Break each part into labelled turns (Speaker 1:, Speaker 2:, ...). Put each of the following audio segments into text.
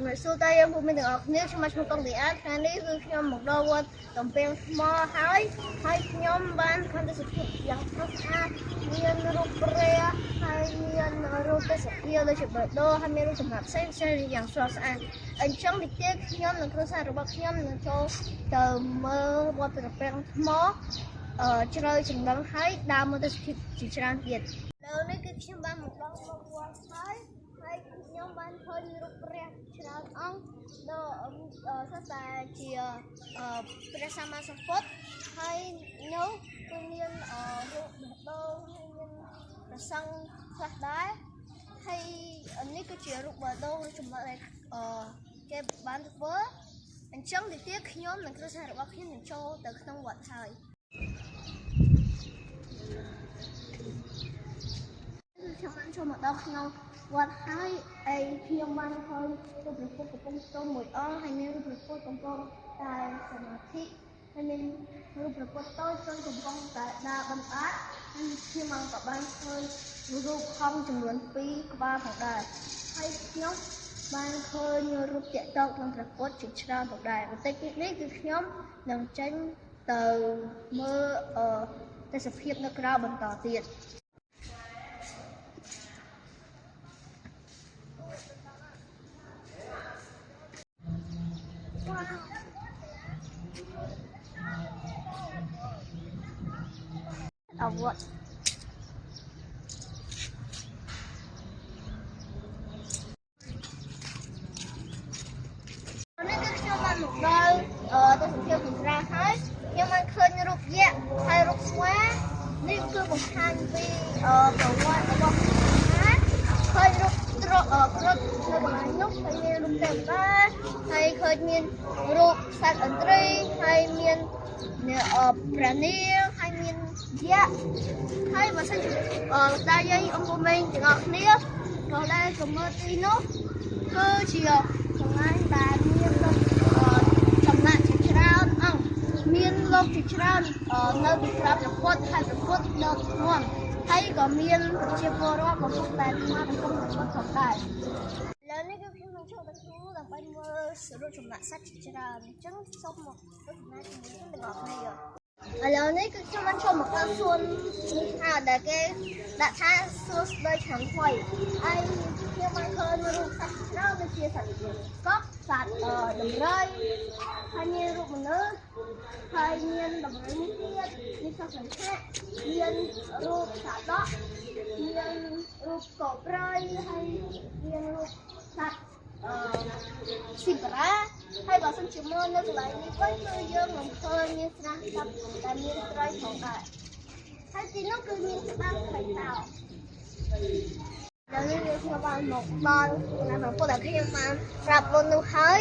Speaker 1: ជំរាបសួរតាយើងពុកមានទាំងអស់គ្នាខ្ញុំមកឈ្មោះកុងទីអាថ្ងៃនេះគឺខ្ញុំមកដល់វត្តតំពេងថ្មហើយខ្ញុំបានឃើញទេសភាពយ៉ាងស្រស់ស្អាតមានរូបព្រះហើយមានរូបទេសភាពដូចជាបេះដូងហើយមានរូបចម្លាក់ផ្សេងយ៉ាងស្រស់ស្អាតអញ្ចឹងនេះទៀតខ្ញុំនិងគ្រួសាររបស់ខ្ញុំនឹងចូលទៅមើលវត្តតំពេងថ្មជ្រៅចំណឹងហើយដើរមើលទេសភាពជាច្រើនទៀតឥឡូវនេះគឺខ្ញុំបានមកដល់វត្តហើយខ្ញុំបានឃើញរូបព្រះច្រើនអង្គដែលថាជាព្រះសម្មាសម្ពុទ្ធហើយនោះគឺមានរូបបេះដូងហើយមានព្រះសង្ឃខ្លះដែរហើយនេះគឺជារូបបេះដូងចំណុចដែលគេបានធ្វើអញ្ចឹងទីទៀតខ្ញុំនិងគ្រួសាររបស់ខ្ញុំនឹងចូលទៅក្នុងវត្តហើយខ្ញុំបានចូលមកដល់ក្នុងវត្តហើយខ្ញុំបានឃើញរូបព្រះពុទ្ធកំពុងស្ទមមួយអង្គហើយមានរូបព្រះពុទ្ធកំពុងតែសមាធិហើយមានរូបព្រះពុទ្ធតូចកំពុងតែដើរបណ្ដាហើយខ្ញុំក៏បានឃើញរូបហង្សចំនួន2ក្បាលផងដែរហើយខ្ញុំបានឃើញរូបតាក់ទងនឹងព្រះពុទ្ធជាច្រើនផងដែរបន្តិចនេះគឺខ្ញុំនឹងចេញទៅមើលទេសភាពនៅក្រៅបន្តទៀតអវត្តនេះគឺខ្ញុំបានមកដល់ទេសភាពខាងក្រៅហើយខ្ញុំបានឃើញរូបយក្សហើយរូបស្វានេះគឺបង្ហាញពីប្រវត្តិរបស់ខ្មែរឃើញរូបគ្រុឌនៅកន្លែងនោះហើយមានរូបទេវតាហើយឃើញមានរូបសត្វឥន្ទ្រីហើយមានព្រះនាងហើយមានយក្សហើយបើសិនជាតាយាយអង្គមេងទាំងអស់គ្នាក៏ដែលក៏មើលទីនោះគឺជាកន្លែងដែលមានចំណាក់ជាច្រើនអង្គមានលោកជាច្រើននៅពីក្រោយព្រះពុទ្ធហើយព្រះពុទ្ធនៅធ្ងន់ហើយក៏មានប្រជាពលរដ្ឋកំពុងតែស្មារតីព្រះពុទ្ធផងដែរឥឡូវនេះគឺខ្ញុំនឹងចូលទៅក្នុងដើម្បីមើលរូបចម្លាក់សត្វជាច្រើនអញ្ចឹងសូមមកទស្សនាជាមួយខ្ញុំទាំងអស់គ្នាឥឡូវនេះគឺខ្ញុំបានចូលមកដល់សួននេះហើយដែលគេដាក់ថាសួនស្ដីឆ្នាំថ្មីហើយខ្ញុំបានឃើញរូបសត្វច្រើនដូចជាសត្វកុកសត្វដំរីហើយមានរូបមនុស្សហើយមានដំរីនេះទៀតមានសត្វសង្ខៈមានរូបសាដកមានរូបកបព្រៃហើយមានរូបសត្វស៊ីបារ៉ាហើយបើសិនជាមើលនៅកន្លែងនេះវិញគឺយើងនឹងឃើញមានស្រះទឹកដែលមានត្រីផងដែរហើយទីនោះគឺមានច្បាំងត្រីតោដល់នេះខ្ញុំបានមកដល់ណាពុទ្ធដែលខ្ញុំបានប្រាប់មុននោះហើយ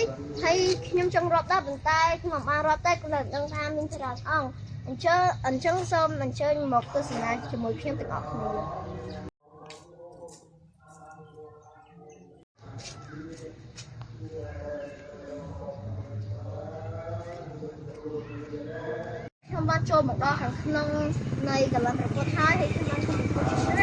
Speaker 1: ខ្ញុំចង់រាប់ដែរប៉ុន្តែខ្ញុំមិនបានរាប់តែខ្ញុំដឹងថាមានច្រើនអង្គអញ្ចឹងសូមអញ្ជើញមកទស្សនាជាមួយខ្ញុំទាំងអស់គ្នាខ្ញុំបានចូលមកដល់ខាងក្នុងនៃកន្លែងព្រះពុទ្ធហើយខ្ញុំបានឃើញព្រះពុទ្ធ